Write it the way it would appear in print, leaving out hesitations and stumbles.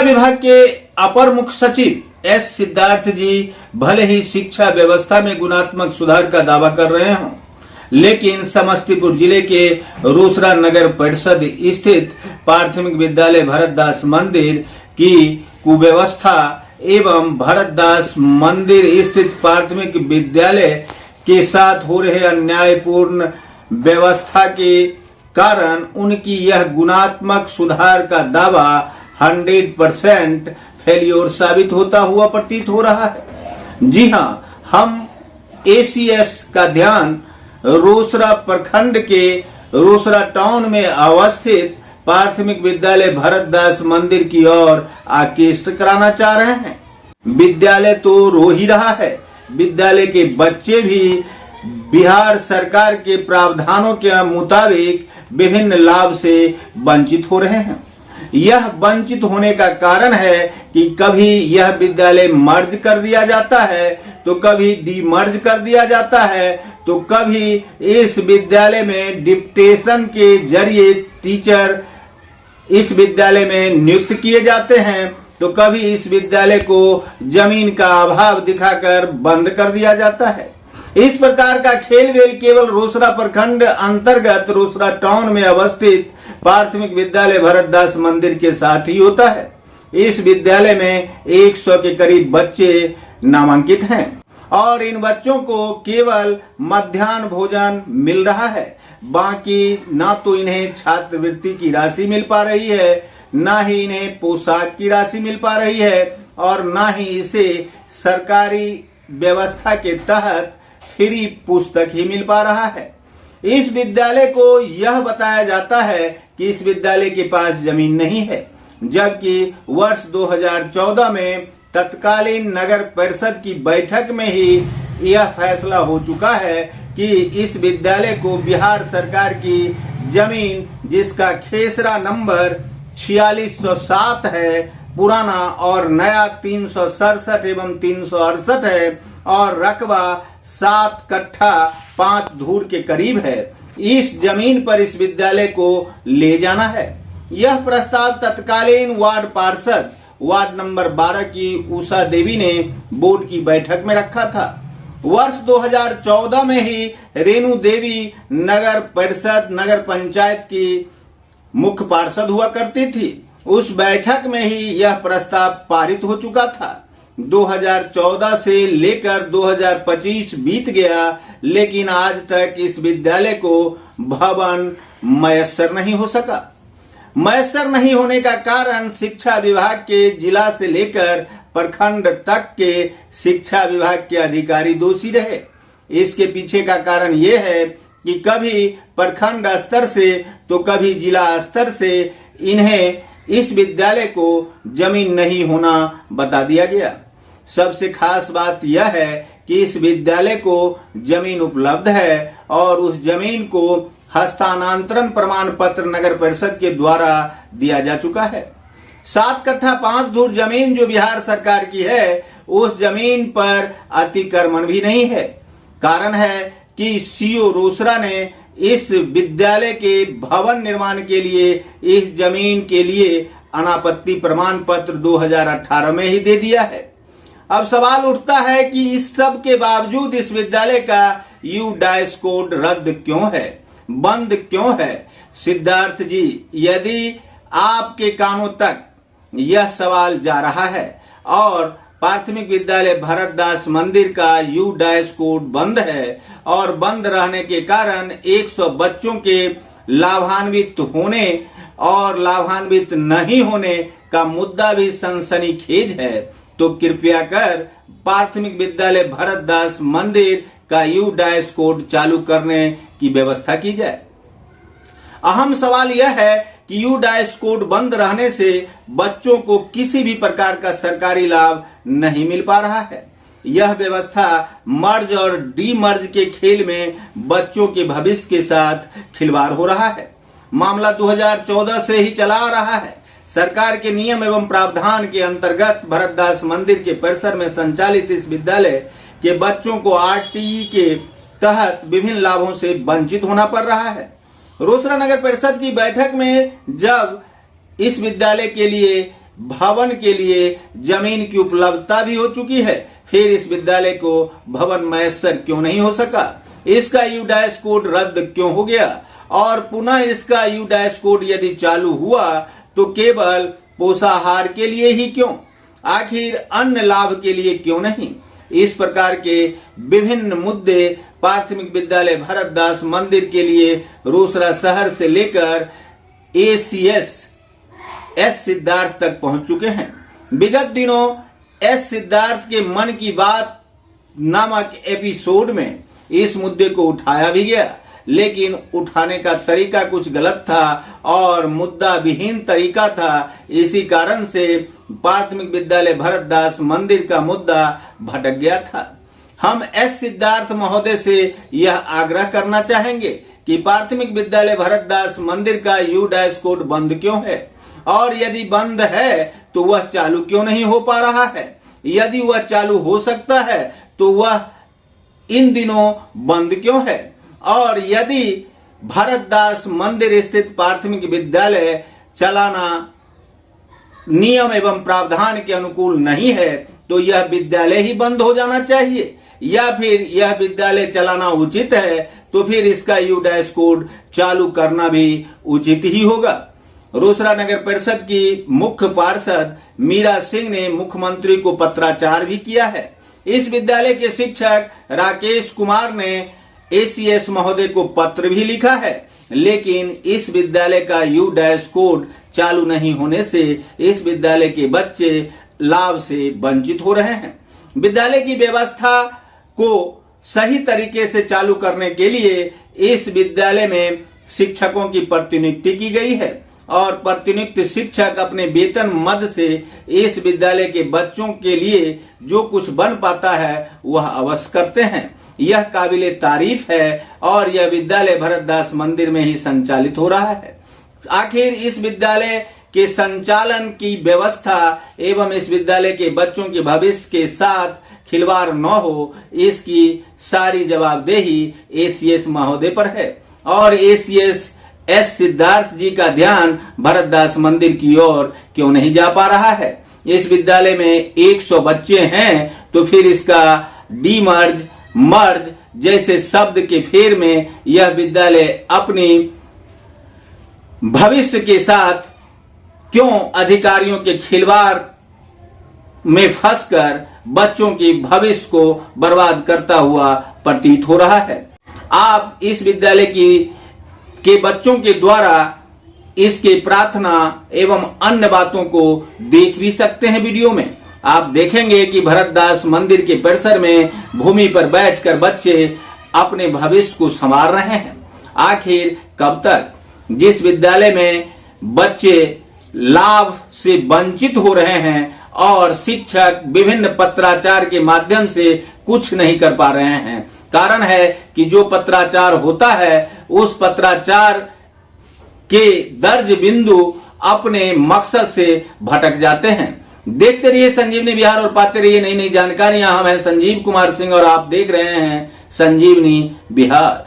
विभाग के अपर मुख्य सचिव एस सिद्धार्थ जी भले ही शिक्षा व्यवस्था में गुणात्मक सुधार का दावा कर रहे हों, लेकिन समस्तीपुर जिले के रोसड़ा नगर परिषद स्थित प्राथमिक विद्यालय भरतदास मंदिर की कुव्यवस्था एवं भरतदास मंदिर स्थित प्राथमिक विद्यालय के साथ हो रहे अन्यायपूर्ण व्यवस्था के कारण उनकी यह गुणात्मक सुधार का दावा 100% फेलियर साबित होता हुआ प्रतीत हो रहा है। जी हां, हम एसीएस का ध्यान रोसड़ा प्रखंड के रोसड़ा टाउन में अवस्थित प्राथमिक विद्यालय भरतदास मंदिर की ओर आकृष्ट कराना चाह रहे हैं। विद्यालय तो रो ही रहा है, विद्यालय के बच्चे भी बिहार सरकार के प्रावधानों के मुताबिक विभिन्न लाभ से वंचित हो रहे हैं। यह वंचित होने का कारण है कि कभी यह विद्यालय मर्ज कर दिया जाता है तो कभी डीमर्ज कर दिया जाता है, तो कभी इस विद्यालय में डिप्टेशन के जरिए टीचर इस विद्यालय में नियुक्त किए जाते हैं, तो कभी इस विद्यालय को जमीन का अभाव दिखाकर बंद कर दिया जाता है। इस प्रकार का खेल वेल केवल रोसड़ा प्रखंड अंतर्गत रोसड़ा टाउन में अवस्थित प्राथमिक विद्यालय भरतदास मंदिर के साथ ही होता है। इस विद्यालय में 100 के करीब बच्चे नामांकित हैं और इन बच्चों को केवल मध्याह्न भोजन मिल रहा है। बाकी ना तो इन्हें छात्रवृत्ति की राशि मिल पा रही है, ना ही इन्हें पोशाक की राशि मिल पा रही है और ना ही इसे सरकारी व्यवस्था के तहत फ्री पुस्तक ही मिल पा रहा है। इस विद्यालय को यह बताया जाता है कि इस विद्यालय के पास जमीन नहीं है, जबकि वर्ष 2014 में तत्कालीन नगर परिषद की बैठक में ही यह फैसला हो चुका है कि इस विद्यालय को बिहार सरकार की जमीन, जिसका खेसरा नंबर 4607 है पुराना और नया 367 एवं 368 है और रकबा 7 कट्ठा 5 धूर के करीब है, इस जमीन पर इस विद्यालय को ले जाना है। यह प्रस्ताव तत्कालीन वार्ड पार्षद वार्ड नंबर 12 की उषा देवी ने बोर्ड की बैठक में रखा था। वर्ष 2014 में ही रेणु देवी नगर परिषद नगर पंचायत की मुख्य पार्षद हुआ करती थी। उस बैठक में ही यह प्रस्ताव पारित हो चुका था। 2014 से लेकर 2025 बीत गया, लेकिन आज तक इस विद्यालय को भवन मयस्सर नहीं हो सका। मयस्सर नहीं होने का कारण शिक्षा विभाग के जिला से लेकर प्रखंड तक के शिक्षा विभाग के अधिकारी दोषी रहे। इसके पीछे का कारण यह है कि कभी प्रखंड स्तर से तो कभी जिला स्तर से इन्हें इस विद्यालय को जमीन नहीं होना बता दिया गया। सबसे खास बात यह है कि इस विद्यालय को जमीन उपलब्ध है और उस जमीन को हस्तांतरण प्रमाण पत्र नगर परिषद के द्वारा दिया जा चुका है। 7 कट्ठा 5 धूर जमीन जो बिहार सरकार की है, उस जमीन पर अतिक्रमण भी नहीं है। कारण है कि सीओ रोसड़ा ने इस विद्यालय के भवन निर्माण के लिए इस जमीन के लिए अनापत्ति प्रमाण पत्र 2018 में ही दे दिया है। अब सवाल उठता है कि इस सब के बावजूद इस विद्यालय का यूडाइस कोड रद्द क्यों है, बंद क्यों है? सिद्धार्थ जी, यदि आपके कानों तक यह सवाल जा रहा है और प्राथमिक विद्यालय भरतदास मंदिर का यूडाइस कोड बंद है और बंद रहने के कारण 100 बच्चों के लाभान्वित होने और लाभान्वित नहीं होने का मुद्दा भी सनसनीखेज है, तो कृपया कर प्राथमिक विद्यालय भरतदास मंदिर का यूडाइस कोड चालू करने की व्यवस्था की जाए। अहम सवाल यह है कि यूडाइस कोड बंद रहने से बच्चों को किसी भी प्रकार का सरकारी लाभ नहीं मिल पा रहा है। यह व्यवस्था मर्ज और डीमर्ज के खेल में बच्चों के भविष्य के साथ खिलवाड़ हो रहा है। मामला 2014 से ही चला आ रहा है। सरकार के नियम एवं प्रावधान के अंतर्गत भरतदास मंदिर के परिसर में संचालित इस विद्यालय के बच्चों को आरटीई के तहत विभिन्न लाभों से वंचित होना पड़ रहा है। रोसड़ा नगर परिषद की बैठक में जब इस विद्यालय के लिए भवन के लिए जमीन की उपलब्धता भी हो चुकी है, फिर इस विद्यालय को भवन मयस्सर क्यों नहीं हो सका? इसका यूडाइस कोड रद्द क्यों हो गया? और पुनः इसका यूडाइस कोड यदि चालू हुआ तो केवल पोषाहार के लिए ही क्यों? आखिर अन्य लाभ के लिए क्यों नहीं? इस प्रकार के विभिन्न मुद्दे प्राथमिक विद्यालय भरतदास मंदिर के लिए रोसड़ा शहर से लेकर ACS एस सिद्धार्थ तक पहुंच चुके हैं। विगत दिनों एस सिद्धार्थ के मन की बात नामक एपिसोड में इस मुद्दे को उठाया भी गया, लेकिन उठाने का तरीका कुछ गलत था और मुद्दा विहीन तरीका था। इसी कारण से प्राथमिक विद्यालय भरतदास मंदिर का मुद्दा भटक गया था। हम एस सिद्धार्थ महोदय से यह आग्रह करना चाहेंगे कि प्राथमिक विद्यालय भरतदास मंदिर का यूडाइस कोड बंद क्यों है, और यदि बंद है तो वह चालू क्यों नहीं हो पा रहा है? यदि वह चालू हो सकता है तो वह इन दिनों बंद क्यों है? और यदि भरतदास मंदिर स्थित प्राथमिक विद्यालय चलाना नियम एवं प्रावधान के अनुकूल नहीं है तो यह विद्यालय ही बंद हो जाना चाहिए, या फिर यह विद्यालय चलाना उचित है तो फिर इसका यूडाइस कोड चालू करना भी उचित ही होगा। रोसड़ा नगर परिषद की मुख्य पार्षद मीरा सिंह ने मुख्यमंत्री को पत्राचार भी किया है। इस विद्यालय के शिक्षक राकेश कुमार ने ACS महोदय को पत्र भी लिखा है, लेकिन इस विद्यालय का यूडाइस कोड चालू नहीं होने से इस विद्यालय के बच्चे लाभ से वंचित हो रहे हैं। विद्यालय की व्यवस्था को सही तरीके से चालू करने के लिए इस विद्यालय में शिक्षकों की प्रतिनियुक्ति की गई है और प्रतिनियुक्त शिक्षक अपने वेतन मद से इस विद्यालय के बच्चों के लिए जो कुछ बन पाता है वह अवश्य करते हैं। यह काबिले तारीफ है और यह विद्यालय भरतदास मंदिर में ही संचालित हो रहा है। आखिर इस विद्यालय के संचालन की व्यवस्था एवं इस विद्यालय के बच्चों के भविष्य के साथ खिलवाड़ न हो, इसकी सारी जवाबदेही ACS महोदय पर है और ACS एस सिद्धार्थ जी का ध्यान भरतदास मंदिर की ओर क्यों नहीं जा पा रहा है? इस विद्यालय में 100 बच्चे हैं तो फिर इसका डीमर्ज मर्ज जैसे शब्द के फेर में यह विद्यालय अपनी भविष्य के साथ क्यों अधिकारियों के खिलवाड़ में फंसकर बच्चों की भविष्य को बर्बाद करता हुआ प्रतीत हो रहा है? आप इस विद्यालय के बच्चों के द्वारा इसके प्रार्थना एवं अन्य बातों को देख भी सकते हैं। वीडियो में आप देखेंगे कि भरतदास मंदिर के परिसर में भूमि पर बैठकर बच्चे अपने भविष्य को संवार रहे हैं। आखिर कब तक? जिस विद्यालय में बच्चे लाभ से वंचित हो रहे हैं और शिक्षक विभिन्न पत्राचार के माध्यम से कुछ नहीं कर पा रहे हैं, कारण है कि जो पत्राचार होता है उस पत्राचार के दर्ज बिंदु अपने मकसद से भटक जाते हैं। देखते रहिए संजीवनी बिहार और पाते रहिए नई नई जानकारियां। हम हैं संजीव कुमार सिंह और आप देख रहे हैं संजीवनी बिहार।